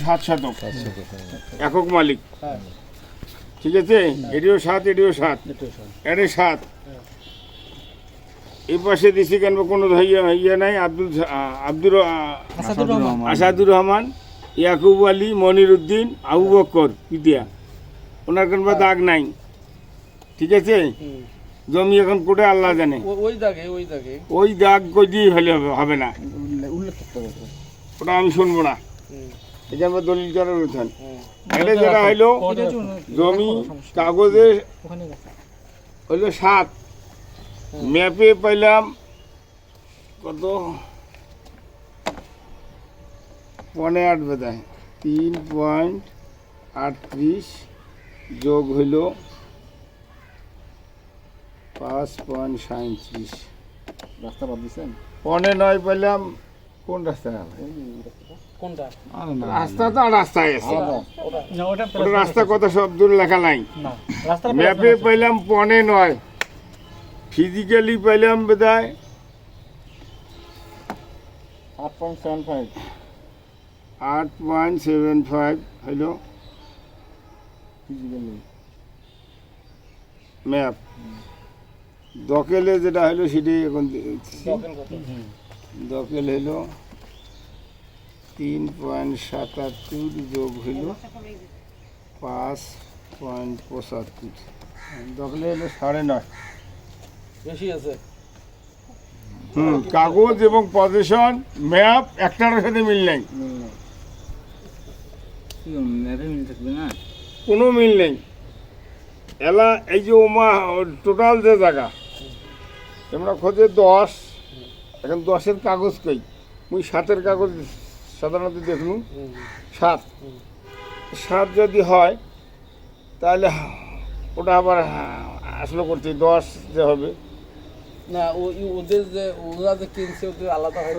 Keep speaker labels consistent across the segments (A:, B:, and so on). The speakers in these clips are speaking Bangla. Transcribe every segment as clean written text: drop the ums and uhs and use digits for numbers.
A: 7 শতক একক মালিক, ঠিক আছে। এটিও 7, এটিও 7, এটি 7। এই পাশে দিছি কেন কোনো ইয়ে নাই। আসাদুর রহমান, ইয়াকুব আলী, মনির উদ্দিন, আবু বক্কর পিতিয়া, ওনার কেন দাগ নাই, ঠিক আছে। জমি এখন কোটে আল্লাহ জানে, ওই দাগ কই দিয়ে হলে হবে না, ওটা আমি শুনবো না। এখানে দলিল করার উঠান এটা যেটা হইলো জমি কাগজে হইলো 7, ম্যাপে পাইলাম কত 8.5 বোধহয়, 3.38 যোগ হইল 5.37।
B: রাস্তা বাদ দিচ্ছেন?
A: 9.5 পাইলাম। কোন রাস্তা? রাস্তা তো রাস্তায় আছে, ওটা রাস্তা কত সব দূর লেখা নাই। ম্যাপে পাইলাম 9.5, ফিজিক্যালি পাইলাম বোধহয় 8.75 হইল ম্যাপ। দকেলে যেটা হইলো সেটাই এখন দকেল হইল 3.77 যোগ হইল 5.75। দকেলে হইলো 9.5
C: বেশি আছে।
A: কাগজ এবং পজিশন ম্যাপ একটার সাথে মিল নাই, কোনো মিল নেই। এলা এই যে ওমা টোটাল যে জায়গা তোমরা খোঁজে 10, এখন 10-এর কাগজ কই? মুই 7-এর কাগজ সাধারণত দেখলুম 7 যদি হয় তাহলে ওটা আবার আসলে করতে 10 যে হবে
C: না। ওদের যে ওরা যে কিনছে ওদের আলাদা হয়,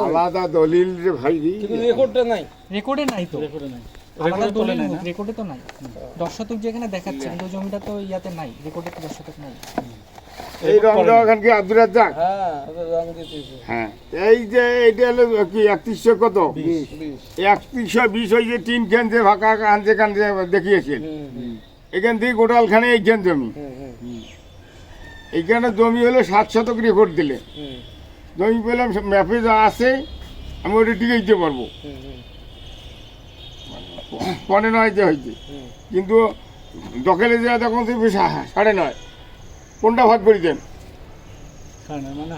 A: আলাদা দলিল যে ভাই।
C: কিন্তু রেকর্ডটা নাই,
D: রেকর্ডে নাই তো, আলাদা দলিল রেকর্ডে তো নাই। 10 শতক যেখানে দেখাচ্ছে কিন্তু জমিটা তো ইয়াতে নাই, রেকর্ডে তো 10 শতক নাই।
A: এই রং দেওয়া খান কি আব্দুর রাজ্জাক?
C: হ্যাঁ ওদের রং দিতেছে।
A: হ্যাঁ, এই যে এইটা হলো কি 3100 কত 3120 ওই যে 3 খান যে ফাঁকা আনছে খান যে দেখিয়েছেন, এখান থেকে গোটালখানে এইখান জমি। এইখানে জমি হলো 7 শতক রেকর্ড দিলে জমি পেলাম ম্যাপে যা আছে আমি ওটা টিকে দিতে পারবো। 9.5 যে হয়েছে, কিন্তু দখলে যা তখন 9.5, কোনটা ভাগ করে দেন?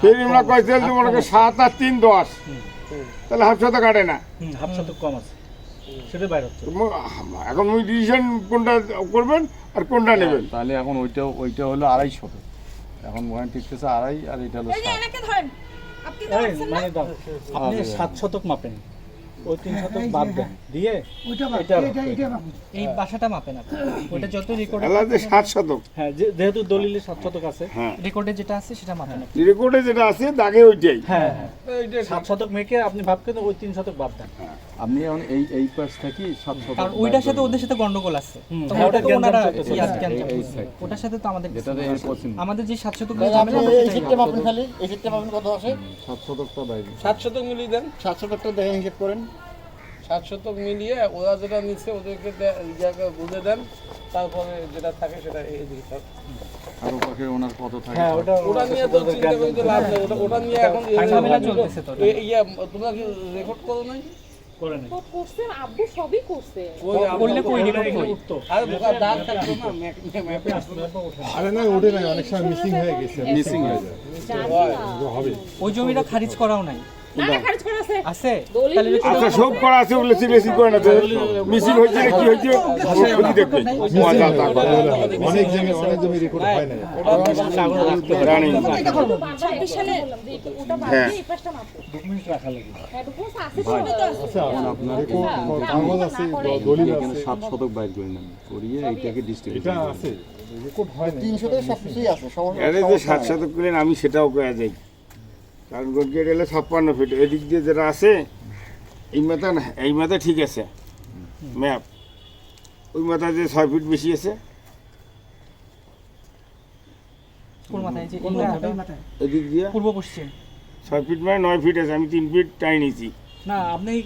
A: ফের আমরা কয়েছে তোমার 7 আর 3 10, তাহলে হাফ শতক কাটে না,
B: হাফ শতক কম আছে, সেটা বাইরে হচ্ছে।
A: এখন ওই ডিসিশন কোনটা করবেন আর কোনটা নেবেন?
E: তাহলে এখন ওইটা হলো 2.5 শতক, এখন ওখানে টিকতেছে 2.5 আর এটা হলো 7।
B: আপনি 7 শতক মাপেন, ওই 3 শতক বাদ দেন দিয়ে
D: এই বাসাটা মাপেন আপনি, ওটা যত রেকর্ডে
A: আলাদা 7 শতক।
B: হ্যাঁ, যেহেতু দলিলে 7 শতক আছে,
A: হ্যাঁ
D: রেকর্ডে যেটা আছে সেটা মাপেন আপনি।
A: রেকর্ডে যেটা আছে দাগে ওইটাই।
B: হ্যাঁ 7 শতক মেকে আপনি ভাবকেন ওই 3 শতক বাদ দেন।
E: আপনি এখন এই পাশ থেকে 7 শতক,
D: কারণ ওইটার সাথে ওদের সাথে গন্ডগোল আছে, তো ওটা তো ওনারা ওটার সাথে তো আমাদের আমাদের যে 7 শতক
B: এই সিস্টেম আপনি খালি এই সিস্টেম আপনি কত আছে?
E: 7 শতকটা বাইরে
C: 7 শতক মিলিয়ে দেন,
B: 7 শতকটা দেখেন হিসাব করেন।
C: 7 শতক মিলিয়ে ওরা যেটা নিচ্ছে ওদেরকে জায়গা বুঝে দেন, তারপরে যেটা থাকে সেটা এই দিকে।
E: আর ওপাশে ওনার কত থাকে?
B: হ্যাঁ
C: ওটা নিয়ে তো চিন্তা করতে লাভ নেই, ওটা নিয়ে এখন
D: ঝামেলা চলতেছে তো।
C: তোমরা কি রেকর্ড করো নাই?
B: করে নাই,
F: করছেন আব্বু সবই করছে।
D: করলে কই রেকর্ড
B: উঠতো।
C: আর বোকা দাগ থাকতো না ম্যাপে আসতো।
G: আরে না ওঠে নাই, অনেক সময় মিসিং হয়ে গেছে,
E: মিসিং হয়ে যায়।
G: হবে।
D: ওই জমিটা খারিজ করাও নাই,
F: না খারিজ করা আছে।
D: আছে
F: দলিল
D: তাহলে
A: আচ্ছা সব করা আছে, ওগুলো সিলেসি করে না, মিছিল হয়েছে না কি হয়েছে ওগুলো দেখবেন।
G: অনেক জায়গায় অনেক জমি রেকর্ড হয় না।
A: রানী
F: 26 সালে ওটা বাদ দিয়ে এই পাশটা মাপো।
B: ডকুমেন্ট রাখা লাগে।
F: হ্যাঁ ডকুমেন্ট আছে, সেটা তো আছে।
E: আপনার
G: কাগজ আছে, দলিল
E: এখানে
G: আছে,
E: 7 শতক বাইর করে নেন, করিয়ে এইটাকে ডিস্ট্রিবিউট
G: এটা আছে, রেকর্ড হয় না।
B: 300 সবকিছুই আছে,
A: এর যে 7 শতক করেন আমি সেটাও করা যাই, কারণ গড়িয়ে গেলে 56 ফিট এদিক দিয়ে যেটা আছে এই মাথা ঠিক আছে ম্যাপ, ওই মাথা যে 6 ফিট বেশি আছে,
D: কোন মাথায় যে
A: এদিক দিয়ে
D: পূর্ব পশ্চিম
A: 6 ফিট মানে 9 ফিট আছে, আমি 3 ফিট টাই নিয়েছি।
B: না আপনি